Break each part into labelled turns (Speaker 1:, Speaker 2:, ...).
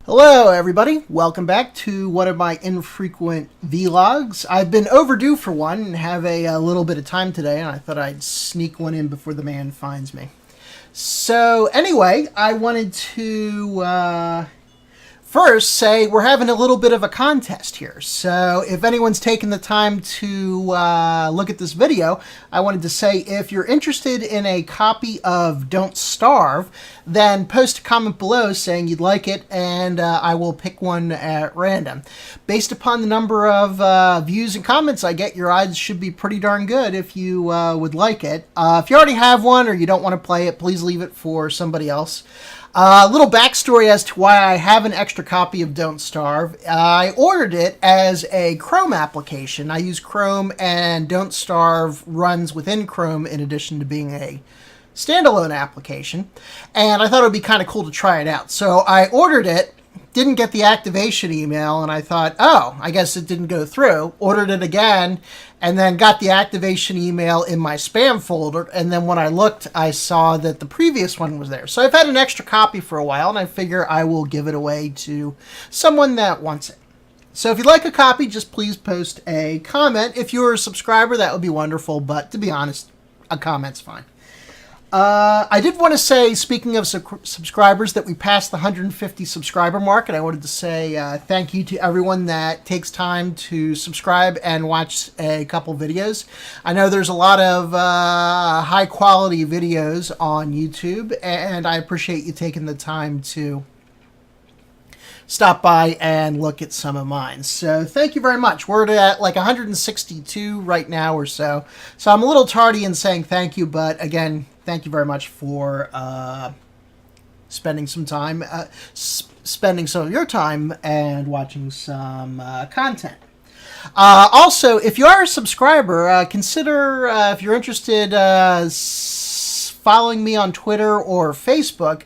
Speaker 1: Hello everybody, welcome back to one of my infrequent vlogs. I've been overdue for one and have a little bit of time today, and I thought I'd sneak one in before the man finds me. So anyway, I wanted to first say we're having a little bit of a contest here. So if anyone's taken the time to look at this video, I wanted to say if you're interested in a copy of Don't Starve, then post a comment below saying you'd like it, and I will pick one at random. Based upon the number of views and comments I get, your odds should be pretty darn good if you would like it. If you already have one or you don't want to play it, please leave it for somebody else. A little backstory as to why I have an extra copy of Don't Starve. I ordered it as a Chrome application. I use Chrome, and Don't Starve runs within Chrome in addition to being a standalone application. And I thought it would be kind of cool to try it out. So I ordered it, didn't get the activation email, and I thought, oh, I guess it didn't go through. Ordered it again, and then got the activation email in my spam folder, and then when I looked, I saw that the previous one was there. So I've had an extra copy for a while, and I figure I will give it away to someone that wants it. So if you'd like a copy, just please post a comment. If you're a subscriber, that would be wonderful, but to be honest, a comment's fine. I did want to say, speaking of subscribers, that we passed the 150 subscriber mark, and I wanted to say thank you to everyone that takes time to subscribe and watch a couple videos. I know there's a lot of high-quality videos on YouTube, and I appreciate you taking the time to stop by and look at some of mine. So thank you very much. We're at like 162 right now or so. So I'm a little tardy in saying thank you, but again, thank you very much for spending some time, spending some of your time and watching some content. Also, if you are a subscriber, consider, if you're interested, following me on Twitter or Facebook.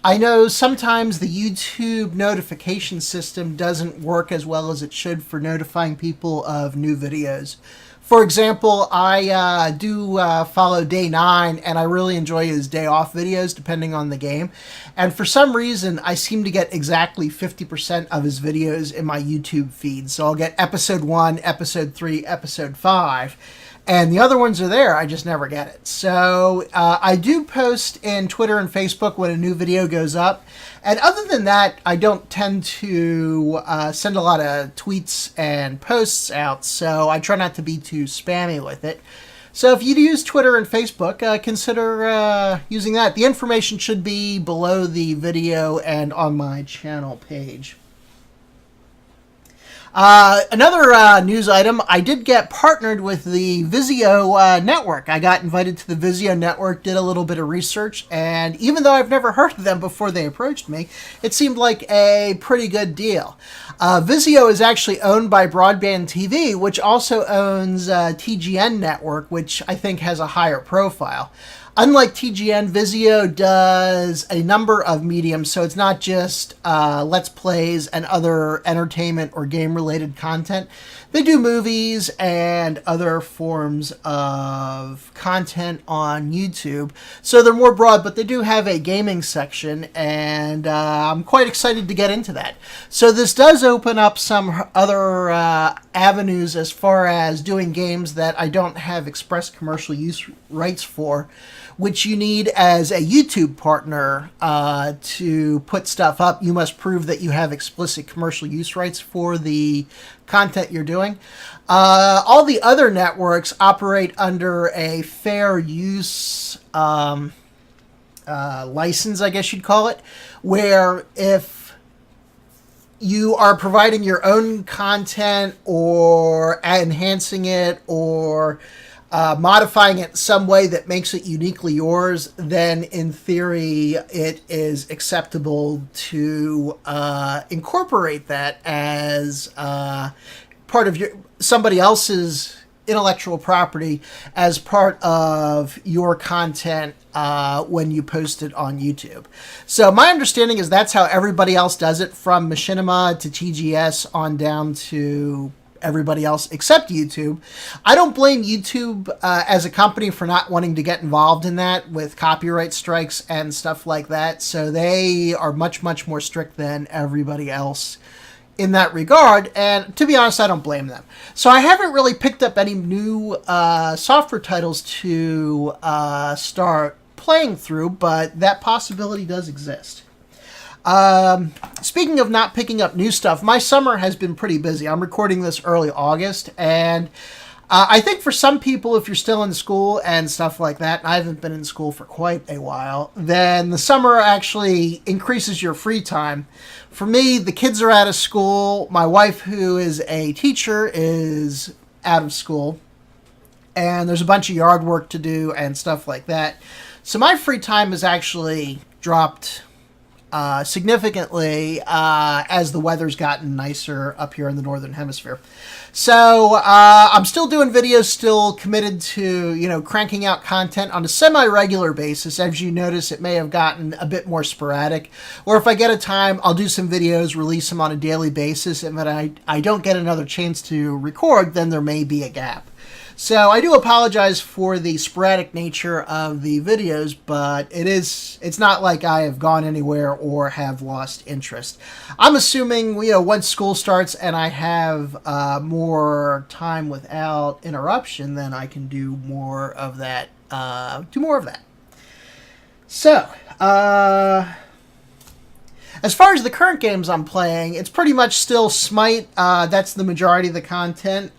Speaker 1: I know sometimes the YouTube notification system doesn't work as well as it should for notifying people of new videos. For example, I do follow Day 9, and I really enjoy his day off videos depending on the game. And for some reason, I seem to get exactly 50% of his videos in my YouTube feed. So I'll get episode 1, episode 3, episode 5. And the other ones are there, I just never get it. So I do post in Twitter and Facebook when a new video goes up. And other than that, I don't tend to send a lot of tweets and posts out, so I try not to be too spammy with it. So if you use Twitter and Facebook, consider using that. The information should be below the video and on my channel page. Another news item, I did get partnered with the Vizio network. I got invited to the Vizio network, did a little bit of research, and even though I've never heard of them before they approached me, it seemed like a pretty good deal. Vizio is actually owned by Broadband TV, which also owns TGN Network, which I think has a higher profile. Unlike TGN, Vizio does a number of mediums, so it's not just Let's Plays and other entertainment or game-related content. They do movies and other forms of content on YouTube, so they're more broad, but they do have a gaming section, and I'm quite excited to get into that. So this does open up some other avenues as far as doing games that I don't have express commercial use rights for, which you need as a YouTube partner to put stuff up. You must prove that you have explicit commercial use rights for the content you're doing. All the other networks operate under a fair use license, I guess you'd call it, where if you are providing your own content or enhancing it or modifying it in some way that makes it uniquely yours, then in theory it is acceptable to incorporate that as part of somebody else's intellectual property as part of your content when you post it on YouTube. So my understanding is that's how everybody else does it, from Machinima to TGS on down to everybody else except YouTube. I don't blame YouTube as a company for not wanting to get involved in that with copyright strikes and stuff like that. So they are much, much more strict than everybody else in that regard, and to be honest, I don't blame them. So I haven't really picked up any new software titles to start playing through, but that possibility does exist. Speaking of not picking up new stuff, my summer has been pretty busy. I'm recording this early August, and I think for some people, if you're still in school and stuff like that, and I haven't been in school for quite a while, then the summer actually increases your free time. For me, the kids are out of school. My wife, who is a teacher, is out of school. And there's a bunch of yard work to do and stuff like that. So my free time has actually dropped significantly as the weather's gotten nicer up here in the Northern Hemisphere. So I'm still doing videos, still committed to, cranking out content on a semi-regular basis. As you notice, it may have gotten a bit more sporadic. Or if I get a time, I'll do some videos, release them on a daily basis. And when I don't get another chance to record, then there may be a gap. So I do apologize for the sporadic nature of the videos, but it's not like I have gone anywhere or have lost interest. I'm assuming once school starts and I have more time without interruption, then I can do more of that. So, as far as the current games I'm playing, it's pretty much still Smite. That's the majority of the content.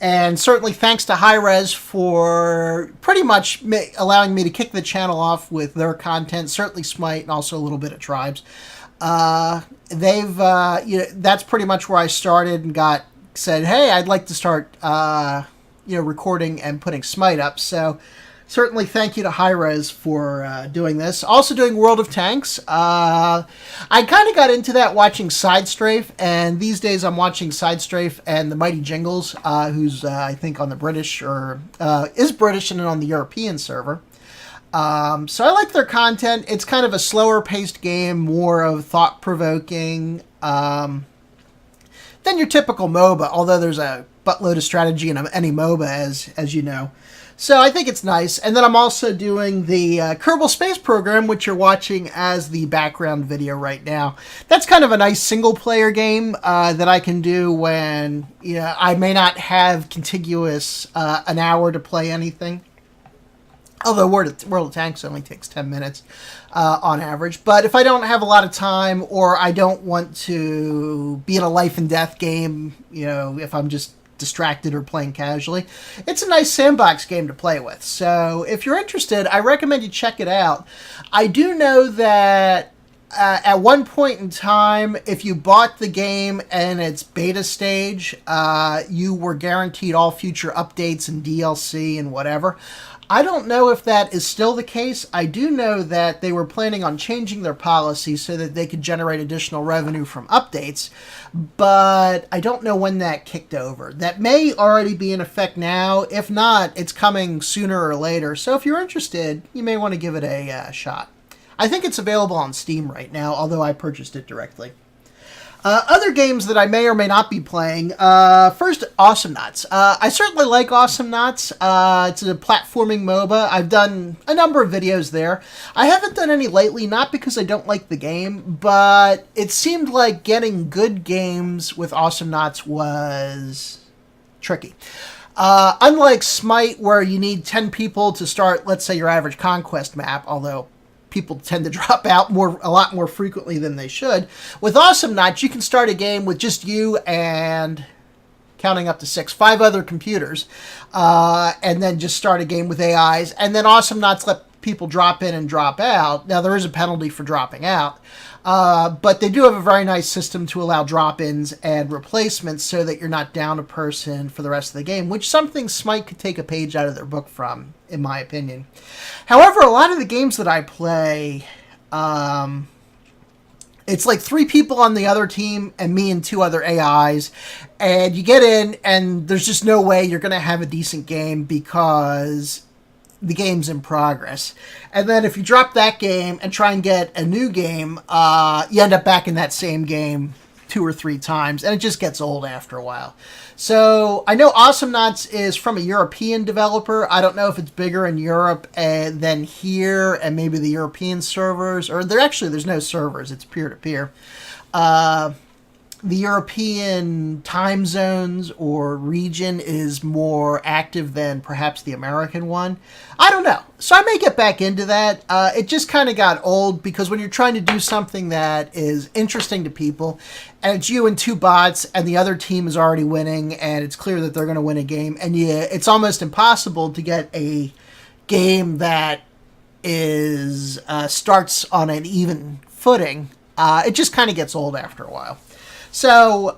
Speaker 1: And certainly thanks to Hi-Rez for pretty much allowing me to kick the channel off with their content, certainly Smite and also a little bit of Tribes. That's pretty much where I started and said, hey, I'd like to start, recording and putting Smite up. So certainly thank you to Hi-Rez for doing this. Also doing World of Tanks. I kind of got into that watching Sidestrafe, and these days I'm watching Sidestrafe and the Mighty Jingles, who's I think on the British is British and on the European server. So I like their content. It's kind of a slower paced game, more of thought-provoking than your typical MOBA, although there's a buttload of strategy in any MOBA, as you know. So I think it's nice. And then I'm also doing the Kerbal Space Program, which you're watching as the background video right now. That's kind of a nice single-player game that I can do when I may not have contiguous an hour to play anything. Although World of Tanks only takes 10 minutes on average. But if I don't have a lot of time or I don't want to be in a life and death game, if I'm just distracted or playing casually, it's a nice sandbox game to play with. So if you're interested, I recommend you check it out. I do know that at one point in time, if you bought the game and its beta stage, you were guaranteed all future updates and DLC and whatever. I don't know if that is still the case. I do know that they were planning on changing their policy so that they could generate additional revenue from updates, but I don't know when that kicked over. That may already be in effect now. If not, it's coming sooner or later. So if you're interested, you may want to give it a shot. I think it's available on Steam right now, although I purchased it directly. Other games that I may or may not be playing. First, Awesomenauts. I certainly like Awesomenauts. It's a platforming MOBA. I've done a number of videos there. I haven't done any lately, not because I don't like the game, but it seemed like getting good games with Awesomenauts was tricky. Unlike Smite, where you need 10 people to start, let's say, your average Conquest map, although people tend to drop out a lot more frequently than they should. With Awesomenauts, you can start a game with just you and, counting up to 5 other computers, and then just start a game with AIs. And then Awesomenauts let people drop in and drop out. Now, there is a penalty for dropping out, but they do have a very nice system to allow drop-ins and replacements so that you're not down a person for the rest of the game, which something Smite could take a page out of their book from, in my opinion. However, a lot of the games that I play, it's like 3 people on the other team and me and 2 other AIs, and you get in and there's just no way you're going to have a decent game because the game's in progress. And then if you drop that game and try and get a new game, you end up back in that same game 2 or 3 times, and it just gets old after a while. So I know Awesome Knots is from a European developer. I don't know if it's bigger in Europe than here, and maybe the European servers, or there's no servers. It's peer-to-peer. The European time zones or region is more active than perhaps the American one. I don't know. So I may get back into that. It just kind of got old because when you're trying to do something that is interesting to people and it's you and 2 bots and the other team is already winning and it's clear that they're going to win a game, and it's almost impossible to get a game that is starts on an even footing. It just kind of gets old after a while. So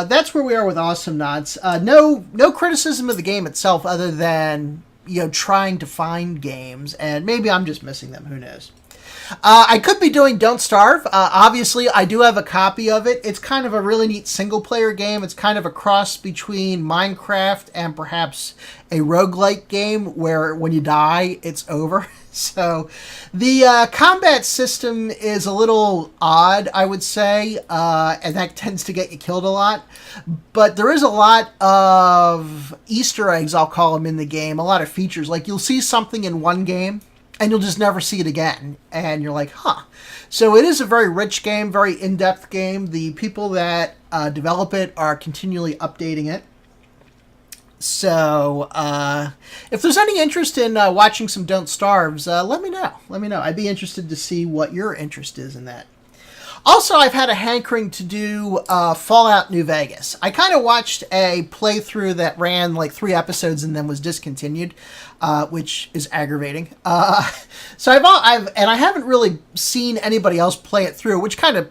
Speaker 1: that's where we are with Awesome Knots. No criticism of the game itself, other than trying to find games, and maybe I'm just missing them. Who knows? I could be doing Don't Starve. Obviously, I do have a copy of it. It's kind of a really neat single-player game. It's kind of a cross between Minecraft and perhaps a roguelike game where when you die, it's over. So the combat system is a little odd, I would say, and that tends to get you killed a lot. But there is a lot of Easter eggs, I'll call them, in the game, a lot of features. Like you'll see something in one game, and you'll just never see it again. And you're like, huh. So it is a very rich game, very in-depth game. The people that develop it are continually updating it. So if there's any interest in watching some Don't Starves, let me know. Let me know. I'd be interested to see what your interest is in that. Also, I've had a hankering to do Fallout New Vegas. I kind of watched a playthrough that ran like 3 episodes and then was discontinued, which is aggravating. So I haven't really seen anybody else play it through, which kind of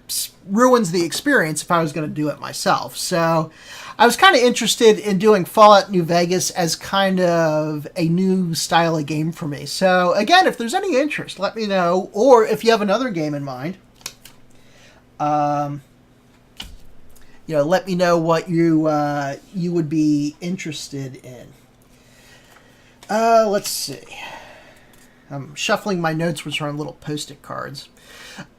Speaker 1: ruins the experience if I was going to do it myself. So I was kind of interested in doing Fallout New Vegas as kind of a new style of game for me. So again, if there's any interest, let me know. Or if you have another game in mind, let me know what you would be interested in. Let's see. I'm shuffling my notes, which are on little Post-it cards.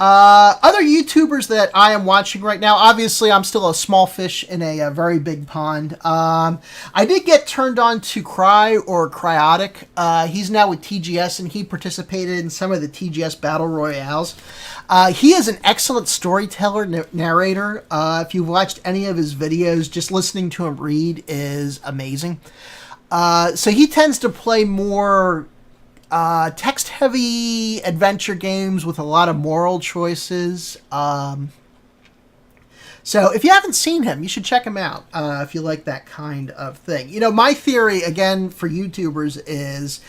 Speaker 1: Other YouTubers that I am watching right now, obviously I'm still a small fish in a very big pond. I did get turned on to Cry or Cryotic. He's now with TGS, and he participated in some of the TGS Battle Royales. He is an excellent storyteller, narrator. If you've watched any of his videos, just listening to him read is amazing. So he tends to play more text-heavy adventure games with a lot of moral choices. So if you haven't seen him, you should check him out if you like that kind of thing. My theory, again, for YouTubers is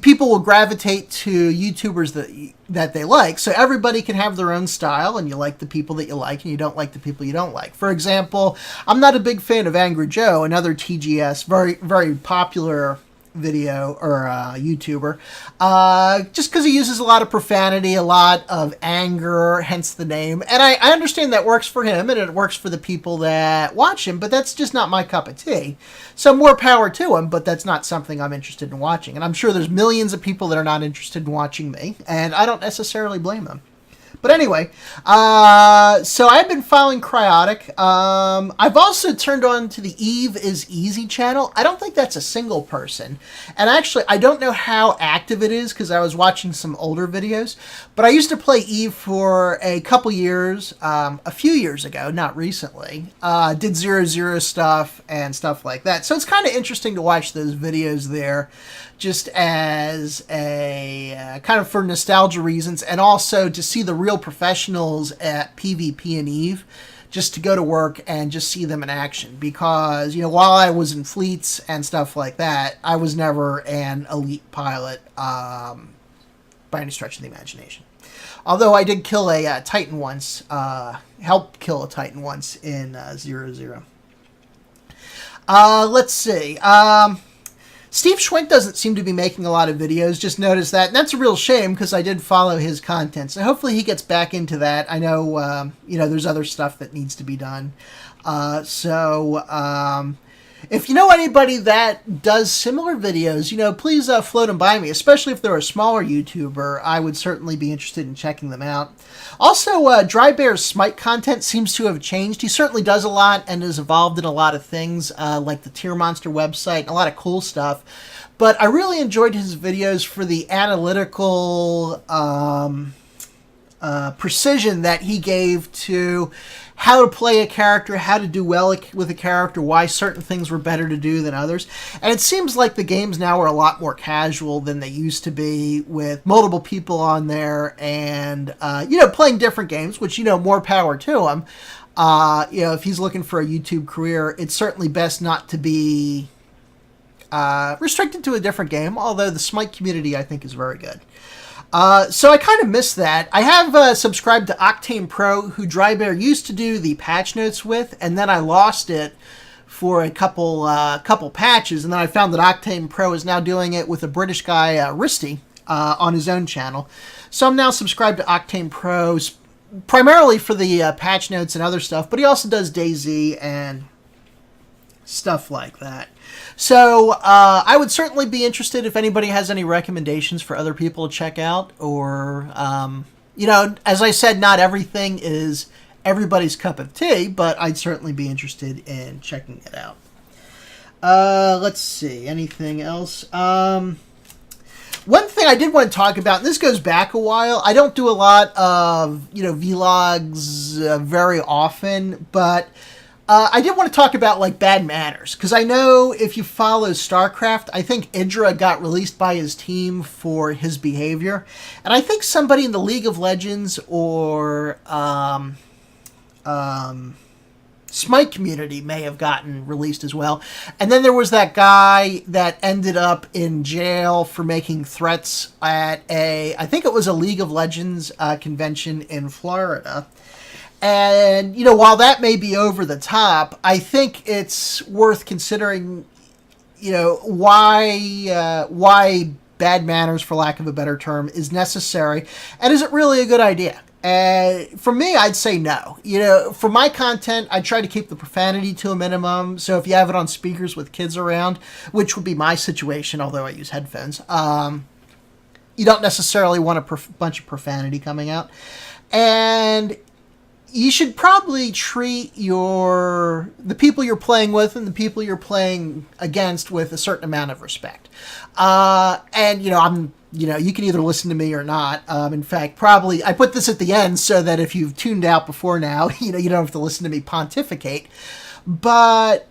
Speaker 1: people will gravitate to YouTubers that they like, so everybody can have their own style, and you like the people that you like, and you don't like the people you don't like. For example, I'm not a big fan of Angry Joe, another TGS, very, very popular video or YouTuber, just because he uses a lot of profanity, a lot of anger, hence the name. And I understand that works for him and it works for the people that watch him, but that's just not my cup of tea. So more power to him, but that's not something I'm interested in watching. And I'm sure there's millions of people that are not interested in watching me, and I don't necessarily blame them. But anyway, so I've been following Cryotic. I've also turned on to the Eve is Easy channel. I don't think that's a single person. And actually, I don't know how active it is because I was watching some older videos. But I used to play Eve for a couple years, a few years ago, not recently. Did 0-0 stuff and stuff like that. So it's kind of interesting to watch those videos there, just as a kind of for nostalgia reasons, and also to see the real professionals at PvP and Eve, just to go to work and just see them in action. Because, while I was in fleets and stuff like that, I was never an elite pilot by any stretch of the imagination. Although I did kill a Titan once, helped kill a Titan once in 0-0. Let's see. Steve Schwink doesn't seem to be making a lot of videos, just noticed that, and that's a real shame because I did follow his content, so hopefully he gets back into that. I know, there's other stuff that needs to be done. If you know anybody that does similar videos, please float them by me, especially if they're a smaller YouTuber. I would certainly be interested in checking them out. Also, Dry Bear's Smite content seems to have changed. He certainly does a lot and has evolved in a lot of things, like the Tier Monster website and a lot of cool stuff. But I really enjoyed his videos for the analytical precision that he gave to how to play a character, how to do well with a character, why certain things were better to do than others. And it seems like the games now are a lot more casual than they used to be, with multiple people on there and, playing different games, which, more power to him. If he's looking for a YouTube career, it's certainly best not to be restricted to a different game, although the Smite community, I think, is very good. So I kind of missed that. I have subscribed to Octane Pro, who Dry Bear used to do the patch notes with, and then I lost it for a couple patches, and then I found that Octane Pro is now doing it with a British guy, Risty, on his own channel. So I'm now subscribed to Octane Pro, primarily for the patch notes and other stuff, but he also does DayZ and stuff like that. So I would certainly be interested if anybody has any recommendations for other people to check out, or, as I said, not everything is everybody's cup of tea, but I'd certainly be interested in checking it out. Let's see, anything else? One thing I did want to talk about, and this goes back a while, I don't do a lot of, vlogs very often, but I did want to talk about, bad manners, because I know if you follow StarCraft, I think Idra got released by his team for his behavior, and I think somebody in the League of Legends or Smite community may have gotten released as well. And then there was that guy that ended up in jail for making threats at I think it was a League of Legends convention in Florida. And, while that may be over the top, I think it's worth considering, why bad manners, for lack of a better term, is necessary. And is it really a good idea? For me, I'd say no. For my content, I try to keep the profanity to a minimum. So if you have it on speakers with kids around, which would be my situation, although I use headphones, you don't necessarily want a bunch of profanity coming out. And you should probably treat the people you're playing with and the people you're playing against with a certain amount of respect. And, you can either listen to me or not. In fact, probably, I put this at the end so that if you've tuned out before now, you don't have to listen to me pontificate. But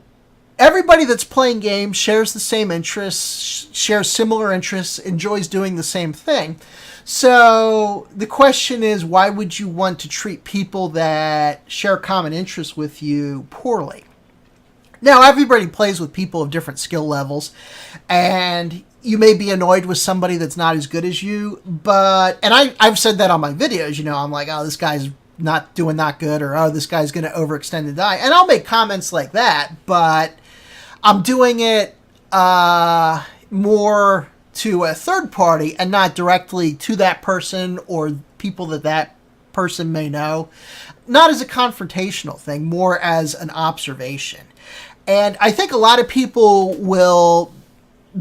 Speaker 1: everybody that's playing games shares the same interests, shares similar interests, enjoys doing the same thing. So the question is, why would you want to treat people that share common interests with you poorly? Now, everybody plays with people of different skill levels, and you may be annoyed with somebody that's not as good as you, and I've said that on my videos, I'm like, oh, this guy's not doing that good, or, oh, this guy's going to overextend and die. And I'll make comments like that, but I'm doing it more to a third party and not directly to that person or people that person may know. Not as a confrontational thing, more as an observation. And I think a lot of people will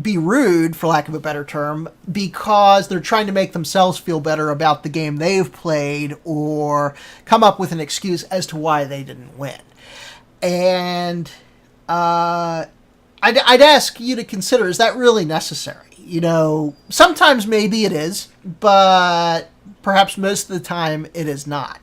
Speaker 1: be rude, for lack of a better term, because they're trying to make themselves feel better about the game they've played or come up with an excuse as to why they didn't win. And I'd ask you to consider, is that really necessary? Sometimes maybe it is, but perhaps most of the time it is not.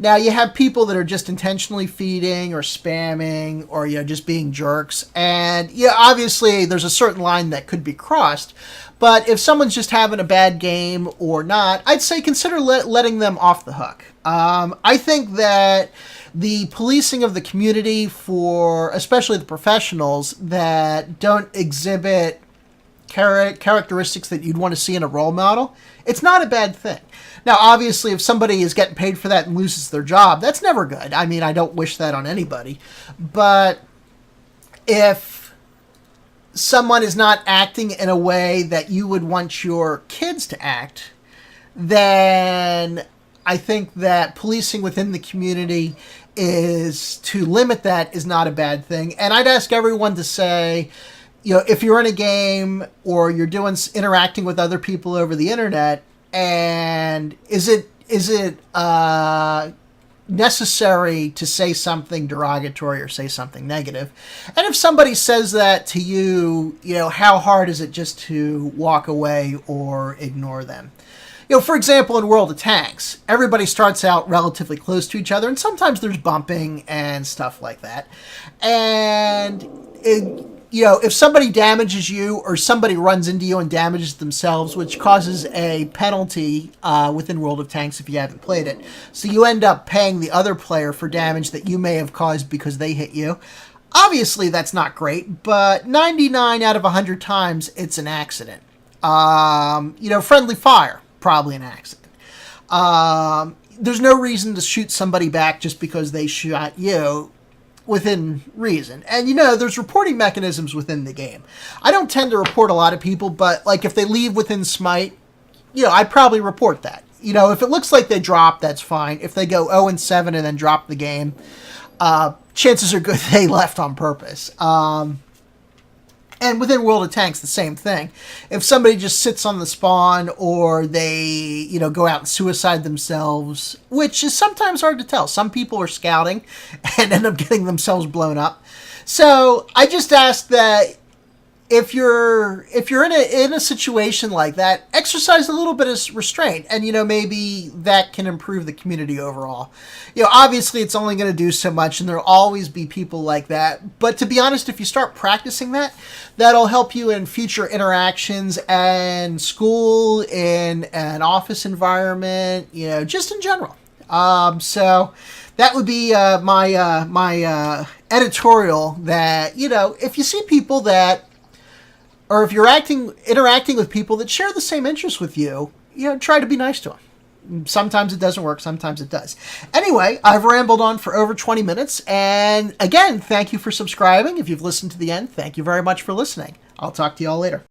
Speaker 1: Now, you have people that are just intentionally feeding or spamming or, just being jerks. And, obviously there's a certain line that could be crossed. But if someone's just having a bad game or not, I'd say consider letting them off the hook. I think that the policing of the community for, especially the professionals that don't exhibit characteristics that you'd want to see in a role model, it's not a bad thing. Now, obviously, if somebody is getting paid for that and loses their job, that's never good. I mean, I don't wish that on anybody. But if someone is not acting in a way that you would want your kids to act, then I think that policing within the community is to limit that is not a bad thing. And I'd ask everyone to say, if you're in a game or you're interacting with other people over the internet, and is it necessary to say something derogatory or say something negative? And if somebody says that to you, how hard is it just to walk away or ignore them? For example, in World of Tanks, everybody starts out relatively close to each other, and sometimes there's bumping and stuff like that. And if somebody damages you or somebody runs into you and damages themselves, which causes a penalty within World of Tanks if you haven't played it. So you end up paying the other player for damage that you may have caused because they hit you. Obviously, that's not great, but 99 out of 100 times, it's an accident. Friendly fire, probably an accident. There's no reason to shoot somebody back just because they shot you, within reason. And there's reporting mechanisms within the game. I don't tend to report a lot of people, but like if they leave within Smite, I'd probably report that. If it looks like they drop, that's fine. If they go 0-7 and then drop the game, chances are good they left on purpose. And within World of Tanks, the same thing. If somebody just sits on the spawn or they, go out and suicide themselves, which is sometimes hard to tell. Some people are scouting and end up getting themselves blown up. So I just ask that if you're in a situation like that, exercise a little bit of restraint, and maybe that can improve the community overall. Obviously it's only going to do so much, and there'll always be people like that. But to be honest, if you start practicing that, that'll help you in future interactions and school, in an office environment, just in general. So that would be my editorial. That if you see people that, or if you're interacting with people that share the same interests with you, try to be nice to them. Sometimes it doesn't work, sometimes it does. Anyway, I've rambled on for over 20 minutes, and again, thank you for subscribing. If you've listened to the end, thank you very much for listening. I'll talk to you all later.